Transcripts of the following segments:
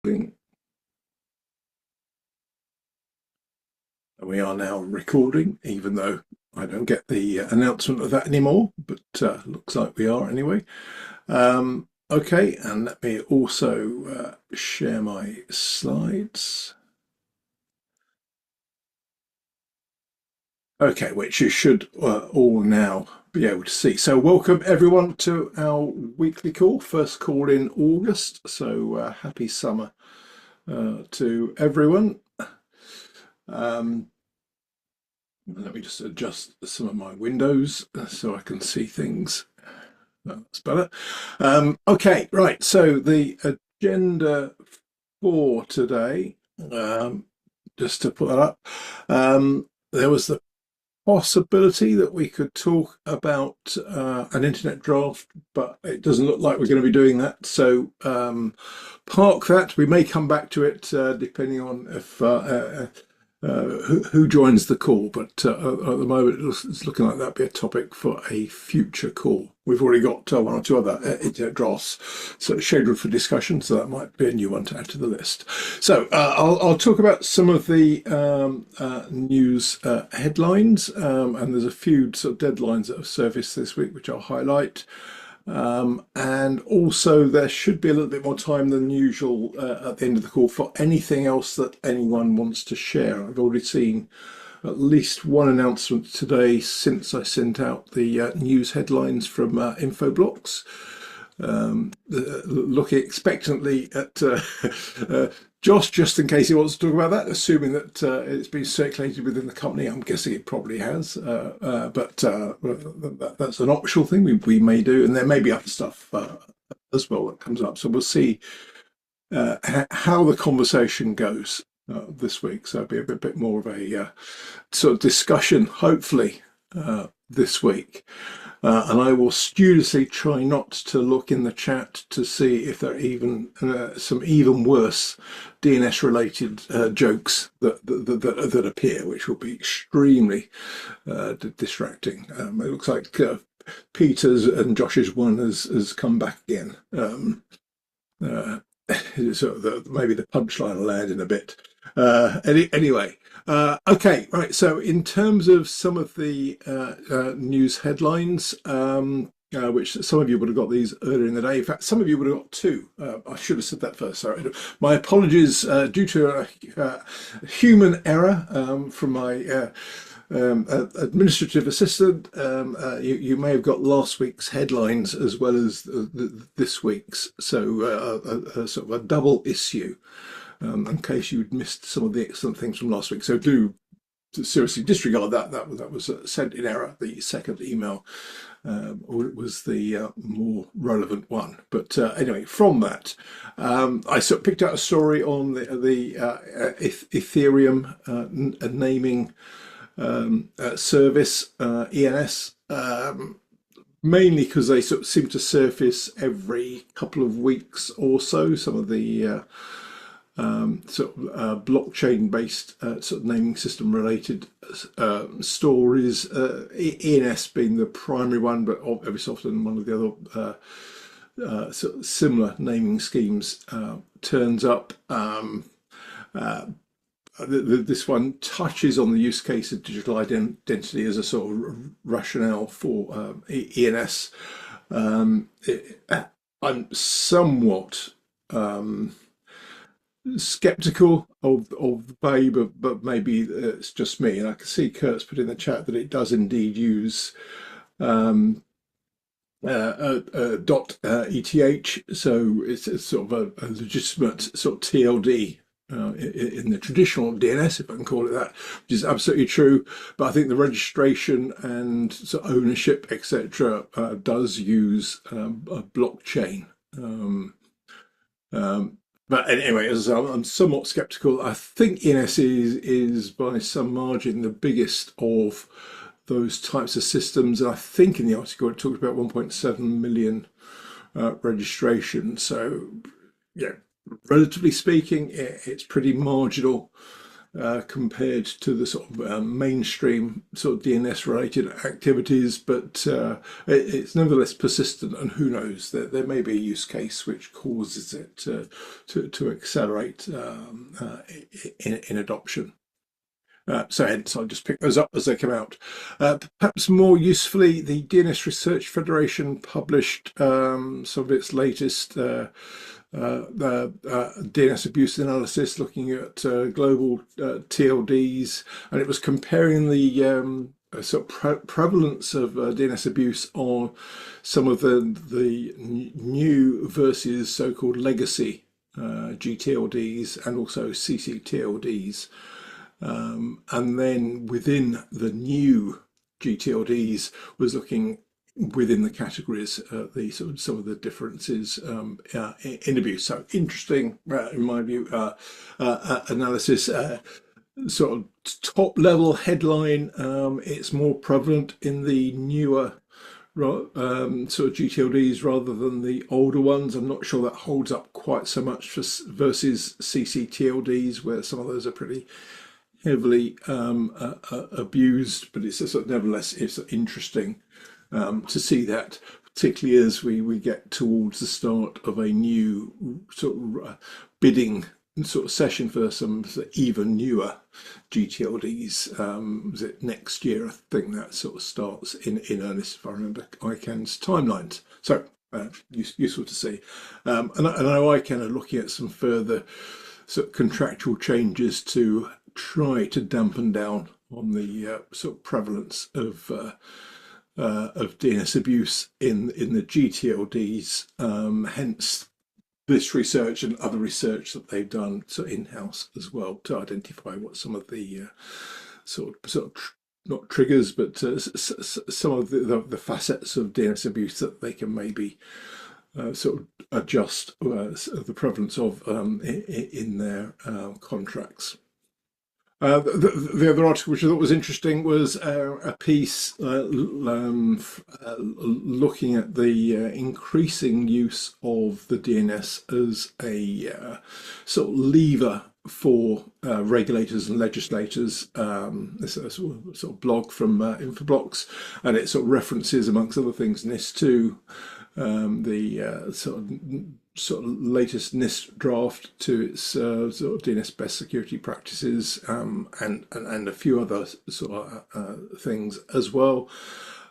And we are now recording, even though I don't get the announcement of that anymore, but looks like we are anyway. Okay, and let me also share my slides. Okay, which you should all now be able to see. So welcome everyone to our weekly call, first call in August. So happy summer to everyone. Let me just adjust some of my windows so I can see things. That's better. Okay, right. So the agenda for today, just to put that up, there was the possibility that we could talk about an internet draft, but it doesn't look like we're going to be doing that. So park that. We may come back to it depending on if who joins the call, but at the moment it's looking like that'd be a topic for a future call. We've already got one or two other internet drafts scheduled for discussion, so that might be a new one to add to the list. So I'll talk about some of the news headlines, and there's a few sort of deadlines that have surfaced this week, which I'll highlight. And also there should be a little bit more time than usual at the end of the call for anything else that anyone wants to share. I've already seen at least one announcement today since I sent out the news headlines from Infoblocks. Looking expectantly at Josh, just in case he wants to talk about that, assuming that it's been circulated within the company. I'm guessing it probably has, but that's an optional thing we may do, and there may be other stuff as well that comes up. So we'll see how the conversation goes this week. So it'll be a bit more of a sort of discussion, hopefully, this week. And I will studiously try not to look in the chat to see if there are even some even worse DNS related jokes that appear, which will be extremely distracting. It looks like Peter's and Josh's one has come back again. So maybe the punchline will land in a bit. Anyway, okay, right. So in terms of some of the news headlines, which some of you would have got these earlier in the day. In fact, some of you would have got two. I should have said that first. Sorry. My apologies due to a human error from my administrative assistant. You may have got last week's headlines as well as this week's, so sort of a double issue in case you'd missed some of the excellent things from last week. So do seriously disregard that. That was sent in error. The second email was the more relevant one. But anyway, from that, I sort of picked out a story on the Ethereum naming service, ENS, mainly because they sort of seem to surface every couple of weeks or so. Some of the blockchain-based sort of naming system related stories, ENS being the primary one, but every so often one of the other sort of similar naming schemes turns up. This one touches on the use case of digital identity as a sort of rationale for ENS. I'm somewhat skeptical of the value, but maybe it's just me. And I can see Kurt's put in the chat that it does indeed use .eth, so it's sort of a legitimate sort of TLD in the traditional DNS, if I can call it that, which is absolutely true. But I think the registration and sort of ownership, etc., does use a blockchain. But anyway, as I say, I'm somewhat skeptical. I think ENS is by some margin the biggest of those types of systems. And I think in the article it talked about 1.7 million registrations. So, yeah, relatively speaking, it's pretty marginal compared to the sort of mainstream sort of DNS related activities, but it's nevertheless persistent, and who knows, there may be a use case which causes it to accelerate in adoption. So hence I'll just pick those up as they come out. Perhaps more usefully, the DNS Research Federation published some of its latest DNS abuse analysis, looking at global TLDs, and it was comparing the sort of prevalence of DNS abuse on some of the new versus so-called legacy GTLDs and also CCTLDs. And then within the new GTLDs was looking within the categories, the sort of some of the differences in abuse. So interesting, in my view, analysis. Sort of top level headline. It's more prevalent in the newer sort of GTLDs rather than the older ones. I'm not sure that holds up quite so much versus CCTLDs, where some of those are pretty heavily abused, but it's sort of, nevertheless, it's interesting to see that, particularly as we get towards the start of a new sort of bidding sort of session for some even newer GTLDs. Is it next year? I think that sort of starts in earnest, if I remember ICANN's timelines. So useful to see. And I know ICANN are looking at some further sort of contractual changes to try to dampen down on the sort of prevalence of DNS abuse in the GTLDs. Hence this research and other research that they've done in-house as well, to identify what some of the sort of not triggers, but some of the facets of DNS abuse that they can maybe sort of adjust the prevalence of in their contracts. The other article which I thought was interesting was a piece looking at the increasing use of the DNS as a sort of lever for regulators and legislators. This is a sort of blog from Infoblox, and it sort of references, amongst other things, NIS2, the sort of latest NIST draft to its sort of DNS best security practices, and a few other sort of things as well,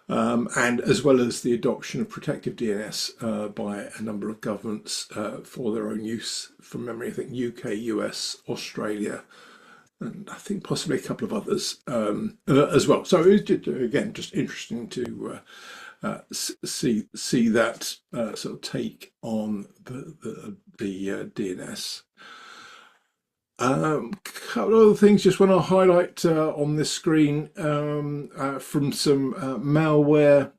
and as well as the adoption of protective DNS by a number of governments for their own use. From memory, I think UK, US, Australia, and I think possibly a couple of others as well. So it was, again, just interesting to see that sort of take on the DNS. Couple of other things just want to highlight on this screen from some malware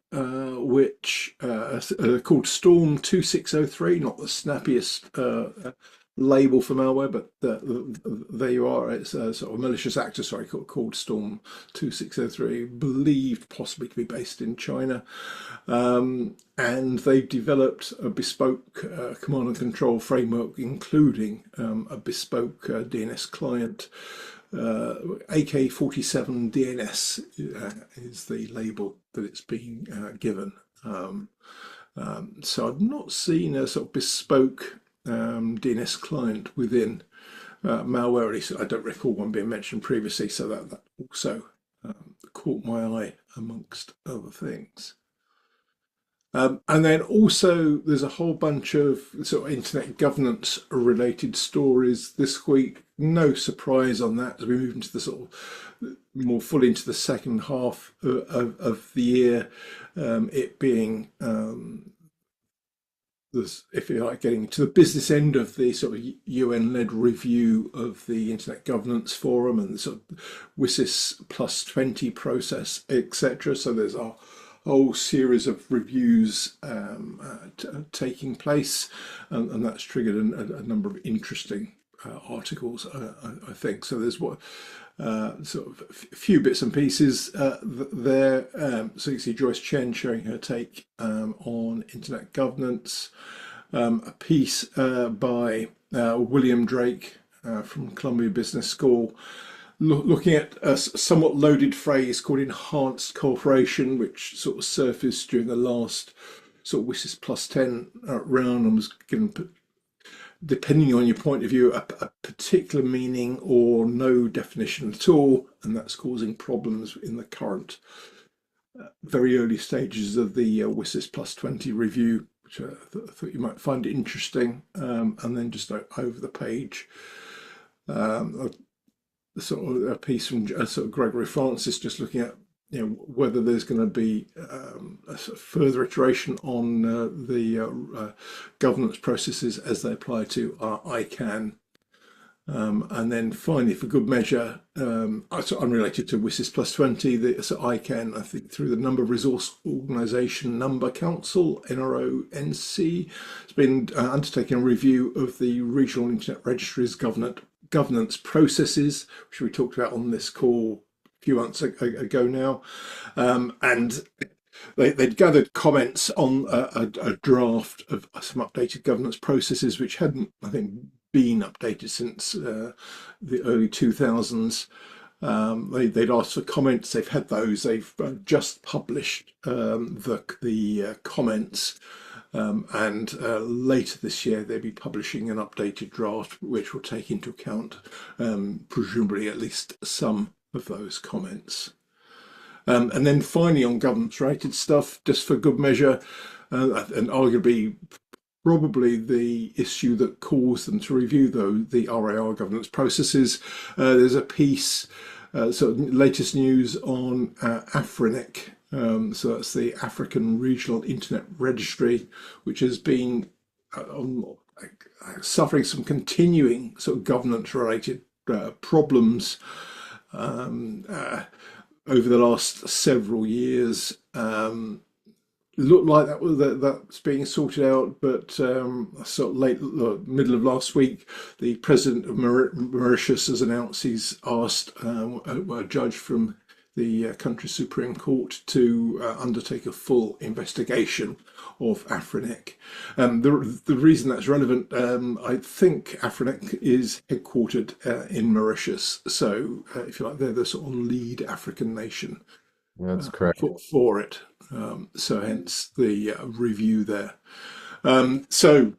which called Storm 2603, not the snappiest label for malware, but there you are. It's a sort of malicious actor, sorry, called Storm 2603, believed possibly to be based in China. And they've developed a bespoke command and control framework, including a bespoke DNS client. AK-47 DNS is the label that it's being given. So I've not seen a sort of bespoke DNS client within malware, at least I don't recall one being mentioned previously, so that also caught my eye amongst other things. And then also there's a whole bunch of sort of internet governance related stories this week. No surprise on that as we move into the sort of more fully into the second half of the year, it being if you like, getting to the business end of the sort of UN-led review of the Internet Governance Forum and the sort of WSIS plus 20 process, etc. So there's a whole series of reviews taking place, and that's triggered a number of interesting articles, I think. So there's what sort of a few bits and pieces there. So you can see Joyce Chen showing her take on internet governance, a piece by William Drake from Columbia Business School, looking at a somewhat loaded phrase called enhanced cooperation, which sort of surfaced during the last sort of WSIS plus 10 round and was given, depending on your point of view, a particular meaning or no definition at all, and that's causing problems in the current very early stages of the WSIS plus 20 review, which I thought you might find interesting. And then just over the page, sort of a piece from sort of Gregory Francis, just looking at whether there's going to be a sort of further iteration on the governance processes as they apply to ICANN. And then finally, for good measure, unrelated to WSIS plus 20, the ICANN, I think through the Number Resource Organisation Number Council, NRONC, has been undertaking a review of the Regional Internet Registry's governance processes, which we talked about on this call a few months ago now. And they'd gathered comments on a draft of some updated governance processes, which hadn't, I think, been updated since the early 2000s. They'd asked for comments. They've had those. They've just published the comments, and later this year they'll be publishing an updated draft, which will take into account presumably at least some of those comments. And then finally, on governance-related stuff, just for good measure, and arguably probably the issue that caused them to review the RAR governance processes, there's a piece, sort of latest news on AFRINIC, so that's the African Regional Internet Registry, which has been suffering some continuing sort of governance-related problems over the last several years. Looked like that's being sorted out, but sort of middle of last week, the president of Mauritius has announced he's asked a judge from the country's Supreme Court to undertake a full investigation of AFRINIC. The reason that's relevant, I think AFRINIC is headquartered in Mauritius, so if you like, they're the sort of lead African nation. That's correct. For it. So hence the review there. So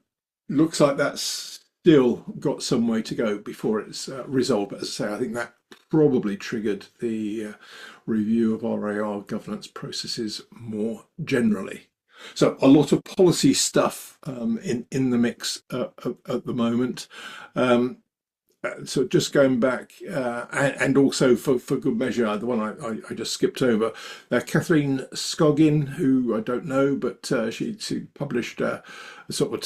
looks like that's still got some way to go before it's resolved. But as I say, I think that probably triggered the review of RAR governance processes more generally. So a lot of policy stuff in the mix at the moment. So just going back, and also for good measure, the one I just skipped over, Catherine Scoggin, who I don't know, but she published a sort of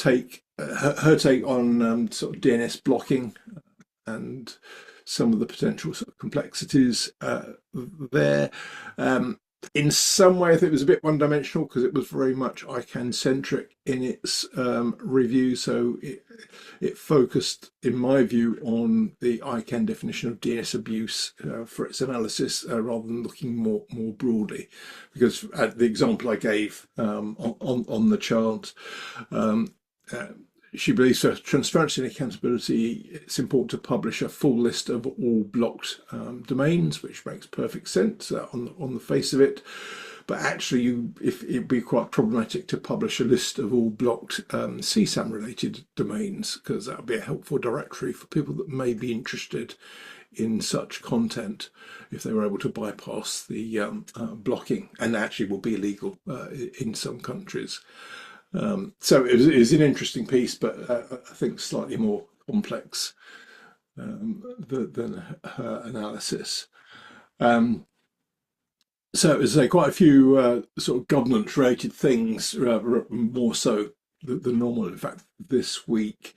her take on sort of DNS blocking and some of the potential sort of complexities there. In some way, I think it was a bit one-dimensional because it was very much ICANN-centric in its review. So it focused, in my view, on the ICANN definition of DNS abuse for its analysis rather than looking more broadly. Because the example I gave on the chart, she believes for transparency and accountability, it's important to publish a full list of all blocked domains, which makes perfect sense on the face of it. But actually, it'd be quite problematic to publish a list of all blocked CSAM-related domains, because that would be a helpful directory for people that may be interested in such content if they were able to bypass the blocking, and actually will be illegal in some countries. So it was an interesting piece, but I think slightly more complex than her analysis. So as I say, quite a few sort of governance-related things, more so than normal, in fact, this week.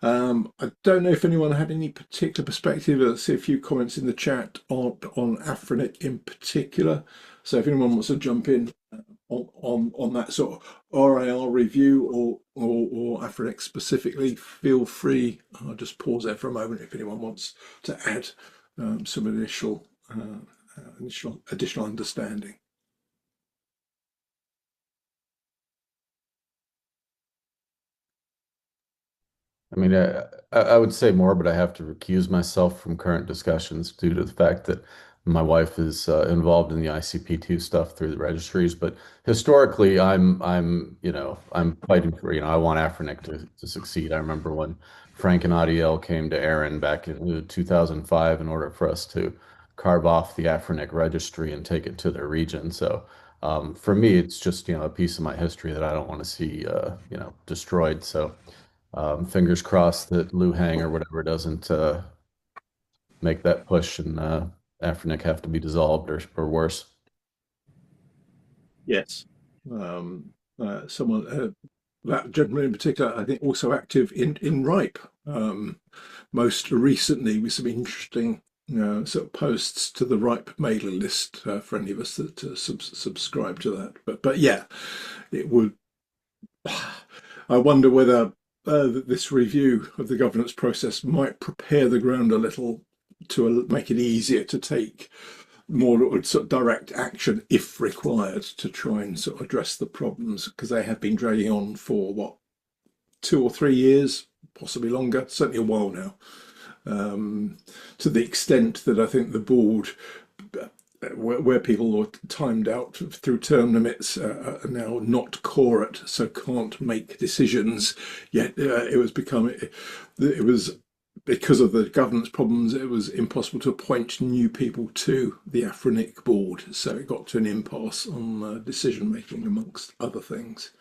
I don't know if anyone had any particular perspective. Let's see a few comments in the chat on AFRINIC in particular. So if anyone wants to jump in on that sort of RAR review or AFRINIC specifically, feel free. I'll just pause there for a moment if anyone wants to add some additional understanding. I mean, I would say more, but I have to recuse myself from current discussions due to the fact that my wife is involved in the ICP2 stuff through the registries. But historically, I'm fighting for, I want Afrinic to succeed. I remember when Frank and Adiel came to Aaron back in 2005 in order for us to carve off the Afrinic registry and take it to their region. So for me, it's just, a piece of my history that I don't want to see, destroyed. So. Fingers crossed that Liu Hang or whatever doesn't make that push and Afrinic have to be dissolved or worse. Yes. Um, someone that gentleman in particular, I think, also active in RIPE. Most recently, with some interesting sort of posts to the RIPE mailing list for any of us that subscribe to that. But yeah, it would. I wonder whether this review of the governance process might prepare the ground a little to make it easier to take more sort of direct action if required to try and sort of address the problems, because they have been dragging on for what, 2 or 3 years, possibly longer, certainly a while now. To the extent that I think the board, where people are timed out through term limits, are now not quorate, so can't make decisions. Yet it was because of the governance problems, it was impossible to appoint new people to the Afrinic board. So it got to an impasse on decision making, amongst other things.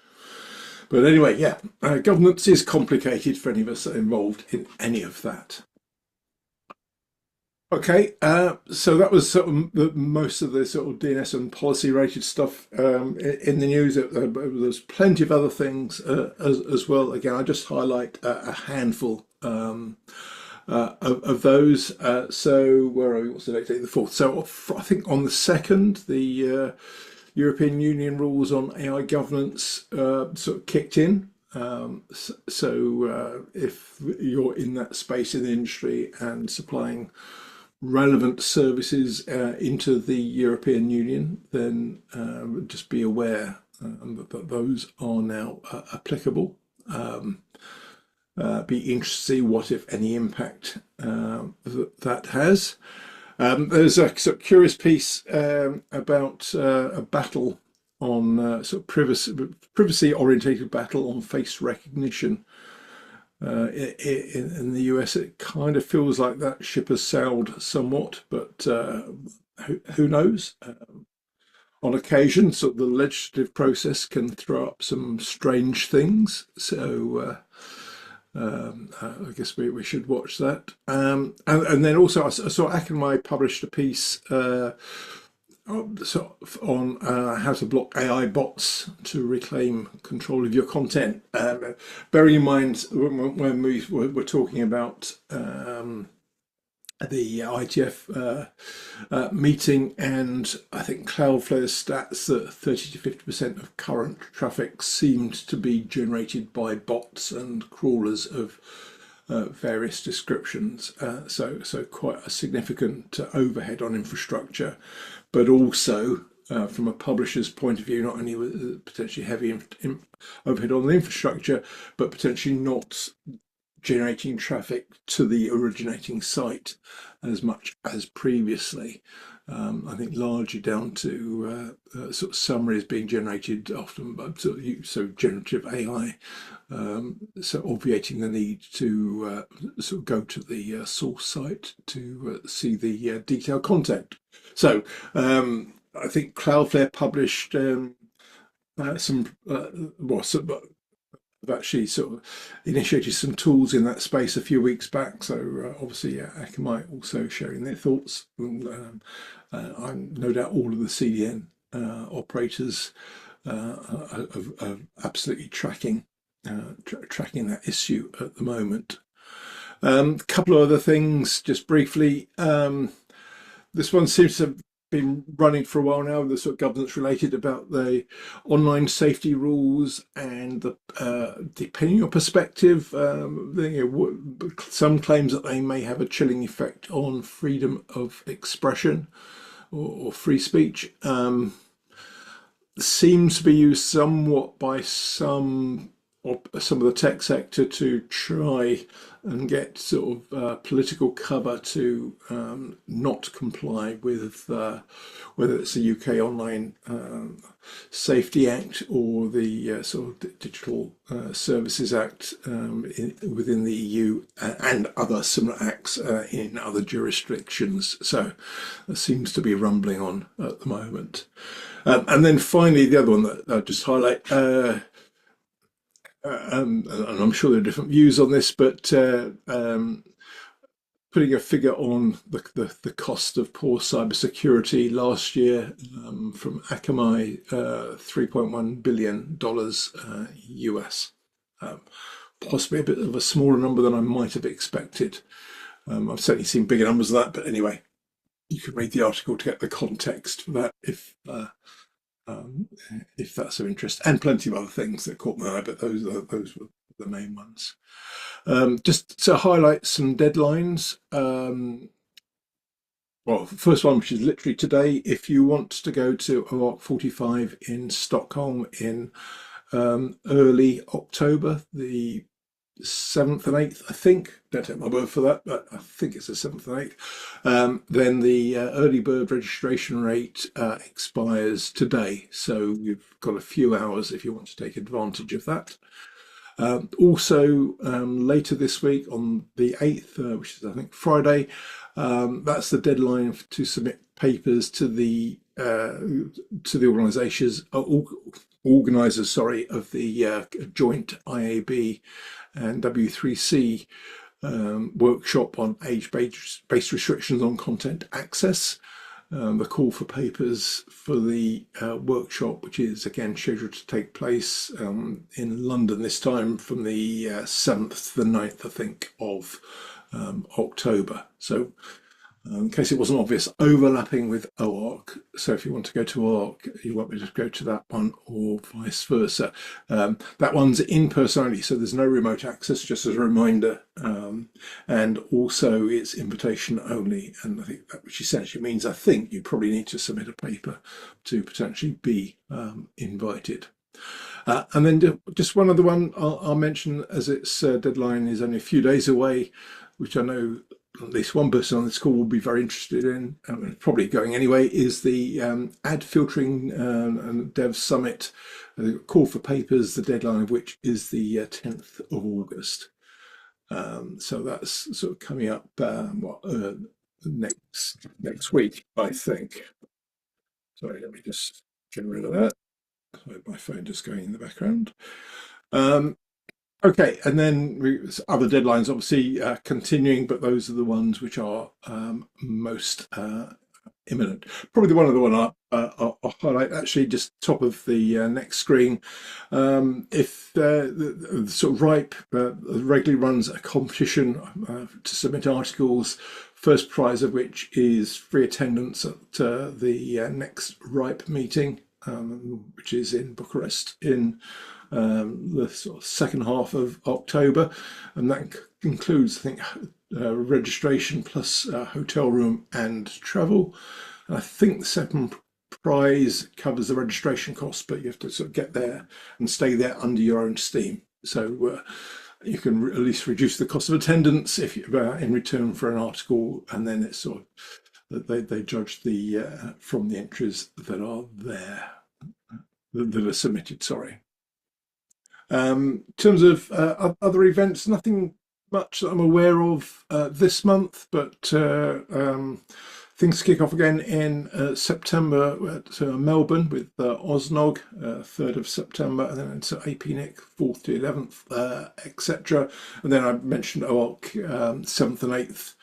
But anyway, yeah, governance is complicated for any of us that are involved in any of that. Okay, so that was sort of most of the sort of DNS and policy related stuff in the news. There's plenty of other things as well. Again, I just highlight a handful of those. So where are we? What's the date? The 4th. So I think on the 2nd, the European Union rules on AI governance sort of kicked in. If you're in that space in the industry and supplying relevant services into the European Union, then just be aware that those are now applicable. Be interested to see what, if any, impact that has. There's a sort of curious piece about a battle on sort of privacy orientated battle on face recognition in the US. It kind of feels like that ship has sailed somewhat, but who knows? On occasion, sort of the legislative process can throw up some strange things. So I guess we should watch that. And then also, I saw Akamai published a piece on how to block AI bots to reclaim control of your content. Bearing in mind when we're talking about the ITF meeting, and I think Cloudflare's stats that 30 to 50% of current traffic seemed to be generated by bots and crawlers of various descriptions. So quite a significant overhead on infrastructure, but also from a publisher's point of view, not only with potentially heavy overhead on the infrastructure, but potentially not generating traffic to the originating site as much as previously. I think largely down to sort of summaries being generated often by so generative AI, so obviating the need to sort of go to the source site to see the detailed content. So I think Cloudflare published some have actually sort of initiated some tools in that space a few weeks back. So obviously, Akamai also sharing their thoughts. And, I'm no doubt all of the CDN operators are absolutely tracking that issue at the moment. A couple of other things, just briefly. This one seems to have been running for a while now, the sort of governance related about the online safety rules, and depending on your perspective, some claims that they may have a chilling effect on freedom of expression or free speech. Seems to be used somewhat by some some of the tech sector to try and get sort of political cover to not comply with whether it's the UK Online Safety Act or the sort of Digital Services Act within the EU and other similar acts in other jurisdictions. So there seems to be rumbling on at the moment. And then finally, the other one that I'll just highlight, and I'm sure there are different views on this, but putting a figure on the cost of poor cybersecurity last year from Akamai, $3.1 billion US. Possibly a bit of a smaller number than I might have expected. I've certainly seen bigger numbers of that, but anyway, you can read the article to get the context for that if that's of interest, and plenty of other things that caught my eye, but those were the main ones. Just to highlight some deadlines. Well, the first one, which is literally today, if you want to go to OARC 45 in Stockholm in early October, the 7th and 8th, I think. Don't take my word for that, but I think it's the 7th and 8th. Then the early bird registration rate expires today. So you've got a few hours if you want to take advantage of that. Also, later this week on the 8th, which is I think Friday, that's the deadline to submit papers to the organisations, organisers, of the joint IAB and W3C workshop on age-based restrictions on content access. The call for papers for the workshop, which is again scheduled to take place in London this time from the 7th to the 9th, I think, of October. So in case it wasn't obvious, overlapping with OARC. So if you want to go to OARC, you want me to go to that one or vice versa. That one's in person only, so there's no remote access, just as a reminder. And also it's invitation only. And I think that which essentially means I think you probably need to submit a paper to potentially be invited. And then just one other one I'll mention, as its deadline is only a few days away, which I know at least one person on this call will be very interested in, probably going anyway, is the Ad Filtering and Dev Summit. Call for papers, the deadline of which is the 10th of August. So that's sort of coming up next week, I think. Sorry, let me just get rid of that. My phone just going in the background. Okay, and then other deadlines obviously continuing, but those are the ones which are most imminent. Probably the one other one I'll highlight, actually, just top of the next screen. If the sort of RIPE regularly runs a competition to submit articles, first prize of which is free attendance at the next RIPE meeting, which is in Bucharest in the sort of second half of October, and that includes, I think, registration plus hotel room and travel. And I think the second prize covers the registration costs, but you have to sort of get there and stay there under your own steam. So you can at least reduce the cost of attendance if you, in return for an article, and then it's sort of they judge the from the entries that are there, that are submitted. Sorry. In terms of other events, nothing much that I'm aware of this month, but things kick off again in September at Melbourne with OSNOG, 3rd of September, and then into APNIC, 4th to 11th, etc. And then I mentioned OARC 7th and 8th,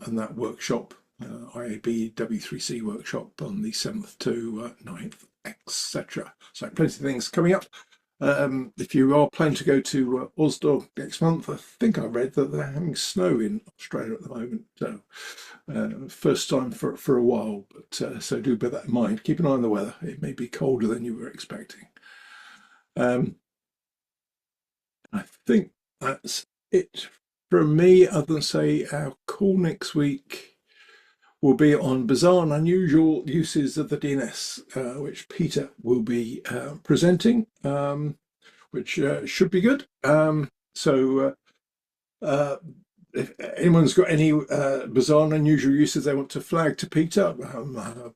and that workshop, IAB W3C workshop on the 7th to 9th, etc. So plenty of things coming up. If you are planning to go to Oslo next month, I think I read that they're having snow in Australia at the moment. So first time for a while, but so do bear that in mind. Keep an eye on the weather. It may be colder than you were expecting. I think that's it from me, other than say our call next week will be on bizarre and unusual uses of the DNS, which Peter will be presenting. which should be good. So if anyone's got any bizarre and unusual uses they want to flag to Peter,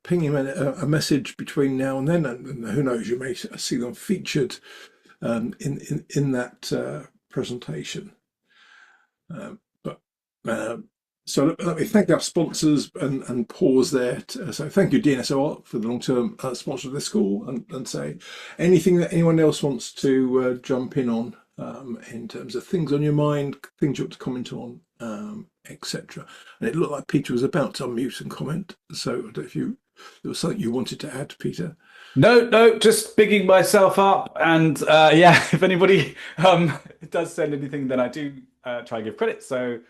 ping him a message between now and then, and who knows, you may see them featured in that presentation. But so let me thank our sponsors and pause there. So thank you, DNSOR, for the long-term sponsor of this call, and say anything that anyone else wants to jump in on in terms of things on your mind, things you want to comment on, etc. And it looked like Peter was about to unmute and comment. So I don't know if there was something you wanted to add, Peter. No, just bigging myself up. And yeah, if anybody does send anything, then I do try and give credit. So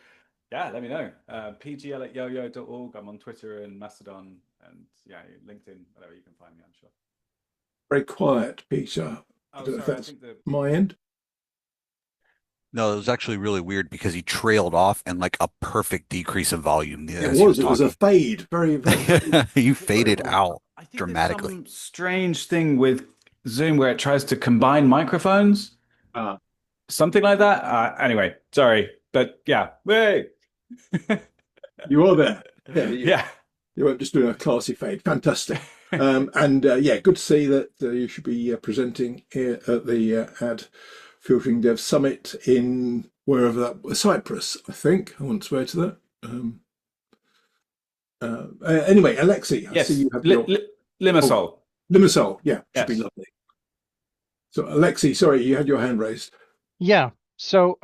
yeah, let me know. pgl@yoyo.org. I'm on Twitter and Mastodon, and yeah, LinkedIn, whatever, you can find me, I'm sure. Very quiet, Peter. I don't know if that's my end. No, it was actually really weird because he trailed off and like a perfect decrease in volume. It was a fade, very, very. You faded out I think dramatically. There's some strange thing with Zoom where it tries to combine microphones. Something like that. Anyway, sorry, but yeah, wait. You are there. Yeah. You weren't just doing a classy fade. Fantastic. And yeah, good to see that you should be presenting here at the Ad Filtering Dev Summit in wherever that was, Cyprus, I think. I won't swear to that. Anyway, Alexei, I see you have Limassol. Limassol, yeah, should be Yes. lovely. So Alexei, sorry, you had your hand raised. Yeah, so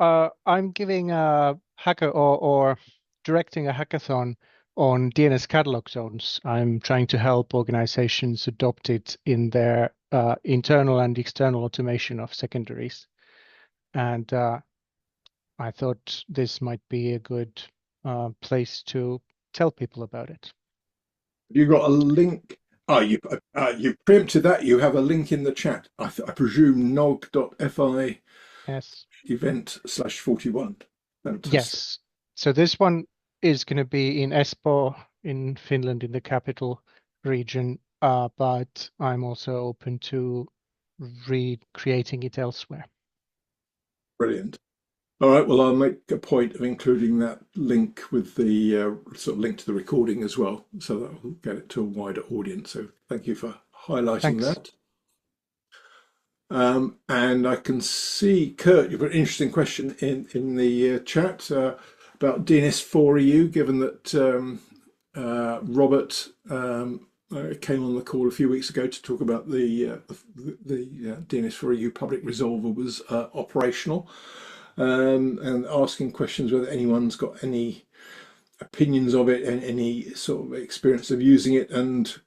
I'm giving a hacker or directing a hackathon on DNS catalog zones. I'm trying to help organizations adopt it in their internal and external automation of secondaries. And I thought this might be a good place to tell people about it. You got a link? You preempted that. You have a link in the chat. I presume nog.fi Yes. event/41. Fantastic. Yes. So this one is going to be in Espoo in Finland, in the capital region, but I'm also open to recreating it elsewhere. Brilliant. All right, well, I'll make a point of including that link with the sort of link to the recording as well, so that will get it to a wider audience. So thank you for highlighting Thanks. that. And I can see, Kurt, you've got an interesting question in the chat about DNS4EU, given that Robert came on the call a few weeks ago to talk about the DNS4EU public resolver was operational, and asking questions whether anyone's got any opinions of it and any sort of experience of using it, and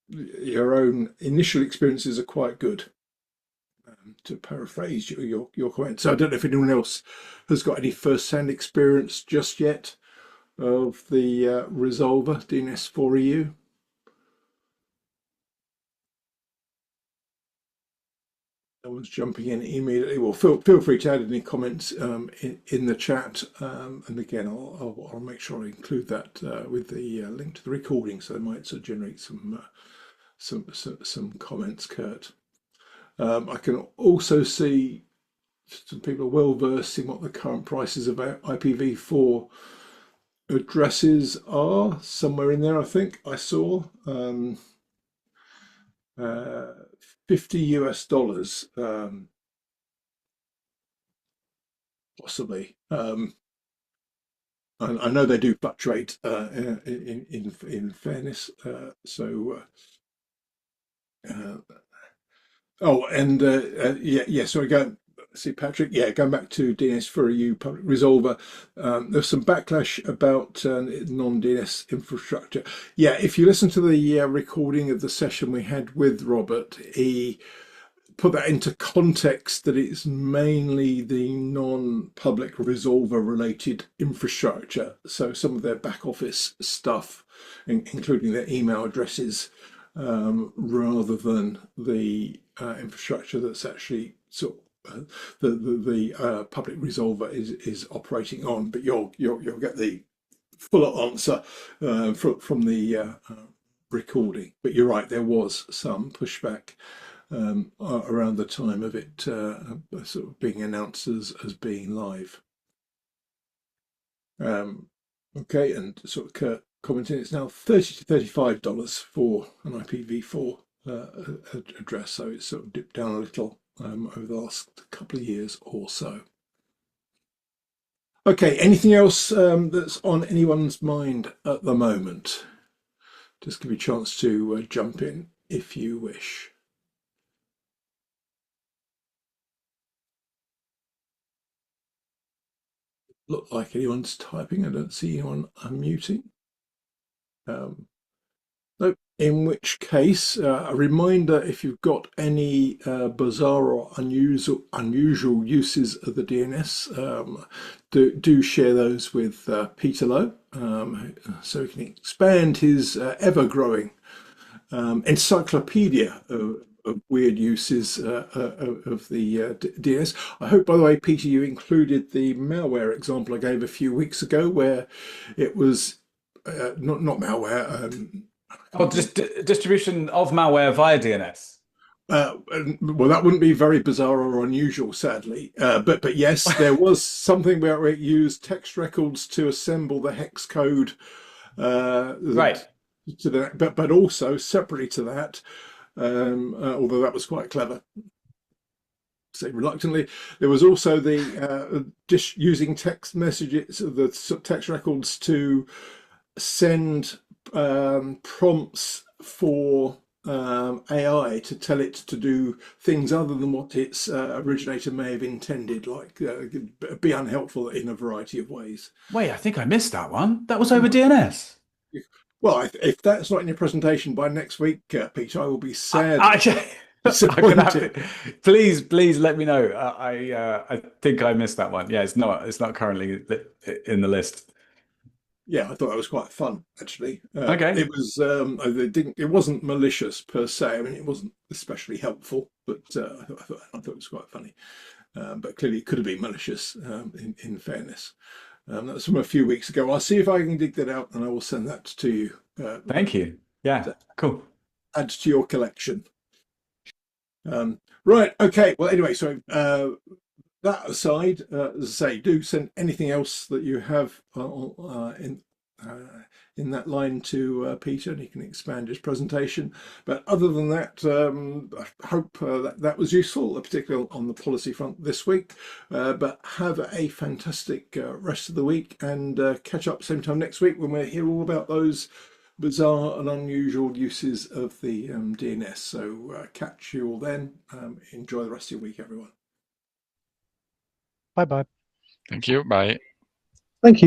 your own initial experiences are quite good. To paraphrase your comment. So I don't know if anyone else has got any first-hand experience just yet of the resolver DNS4EU. No one's jumping in immediately. Well, feel free to add any comments in the chat, and again, I'll make sure I include that with the link to the recording, so they might sort of generate some comments, Kurt. I can also see some people are well versed in what the current prices of IPv4 addresses are. Somewhere in there, I think I saw $50 possibly. I know they do fluctuate in fairness. So again, see Patrick, going back to DNS4EU public resolver, there's some backlash about non-DNS infrastructure. Yeah, if you listen to the recording of the session we had with Robert, he put that into context that it's mainly the non-public resolver related infrastructure. So some of their back office stuff, including their email addresses, rather than the infrastructure that's actually sort of the public resolver is operating on. But you'll get the fuller answer from the recording. But you're right, there was some pushback around the time of it sort of being announced as being live. Okay, and sort of Kurt commenting, it's now $30 to $35 for an IPv4 address, so it's sort of dipped down a little over the last couple of years or so. Okay, anything else that's on anyone's mind at the moment? Just give you a chance to jump in if you wish. Look like anyone's typing. I don't see anyone unmuting. No, in which case, a reminder, if you've got any bizarre or unusual uses of the DNS, do share those with Peter Lowe, so he can expand his ever-growing encyclopedia of weird uses of the DNS. I hope, by the way, Peter, you included the malware example I gave a few weeks ago, where it was not malware. Just distribution of malware via DNS. Well, that wouldn't be very bizarre or unusual, sadly. But yes, there was something where it used text records to assemble the hex code. Right. To that, but also separately to that, although that was quite clever, say reluctantly, there was also the just using text messages, the text records to send prompts for AI to tell it to do things other than what its originator may have intended, like be unhelpful in a variety of ways. Wait, I think I missed that one. That was over DNS. Well, if that's not in your presentation by next week, Peter, I will be sad. I'm gonna have to, please let me know. I think I missed that one. Yeah, it's not currently in the list. Yeah, I thought that was quite fun, actually. Okay. It was. It wasn't malicious per se. I mean, it wasn't especially helpful, but I thought it was quite funny. But clearly, it could have been malicious. In fairness, that's from a few weeks ago. I'll see if I can dig that out, and I will send that to you. Thank you. Yeah, cool. Add to your collection. Right. Okay. Well, anyway, so that aside, as I say, do send anything else that you have in that line to Peter, and he can expand his presentation. But other than that, I hope that was useful, particularly on the policy front this week. But have a fantastic rest of the week, and catch up same time next week when we'll hear all about those bizarre and unusual uses of the DNS. So catch you all then. Enjoy the rest of your week, everyone. Bye-bye. Thank you. Bye.